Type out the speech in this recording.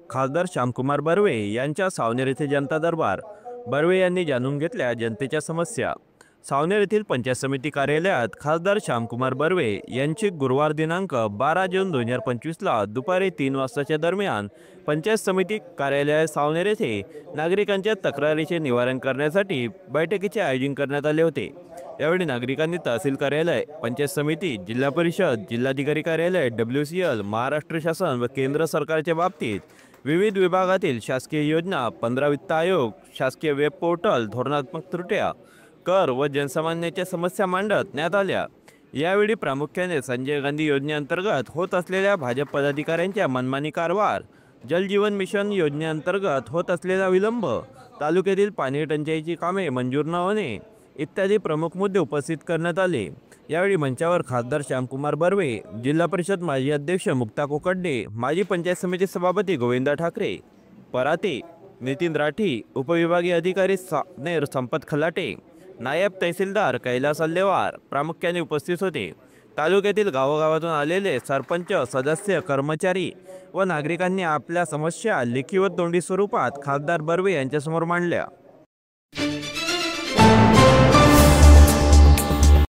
खासदार श्यामकुमार बर्वे यांच्या सावनेर येथे जनता दरबार। बर्वे यांनी जाणून घेतल्या जनतेच्या समस्या। सावनेर येथील पंचायत समिती कार्यालयात खासदार श्यामकुमार बर्वे यांची गुरुवार दिनांक 12 जून 2025 ला दुपारी 3 वाजताच्या दरम्यान पंचायत समिती कार्यालय सावनेर येथे नागरिकांच्या तक्रारीचे निवारण करण्यासाठी बैठकीचे आयोजन करण्यात आले होते। यावेळी नागरिकांनी तहसील कार्यालय, पंचायत समिती, जिल्हा परिषद, जिल्हाधिकारी कार्यालय, WCL, महाराष्ट्र शासन व केंद्र सरकारच्या बाबतीत विविध विभागातील शासकीय योजना, 15 वित्त आयोग, शासकीय वेब पोर्टल, धोरणात्मक त्रुट्या, कर व जनसामान्यांच्या समस्या मांडण्यात आल्या। यावेळी प्रामुख्याने संजय गांधी योजनेअंतर्गत होत असलेल्या भाजप पदाधिकाऱ्यांच्या मनमानी कारभार, जल जीवन मिशन योजनेअंतर्गत होत असलेला विलंब, तालुक्यातील पाणी टंचाईची कामे मंजूर न होणे इत्यादी प्रमुख मुद्दे उपस्थित करण्यात आले। यावेळी मंचावर खासदार श्यामकुमार बर्वे, जिल्हा परिषद माजी अध्यक्ष मुक्ता कोकडे, माजी पंचायत समिती सभापती गोविंदा ठाकरे पराते, नितीन राठी, उपविभागीय अधिकारी सावनेर संपत खलाटे, नायब तहसीलदार कैलास अल्लेवार प्रामुख्याने उपस्थित होते। तालुक्यातील गावोगावातून आलेले सरपंच, सदस्य, कर्मचारी व नागरिकांनी आपल्या समस्या लेखी व तोंडी स्वरूपात खासदार बर्वे यांच्यासमोर मांडल्या।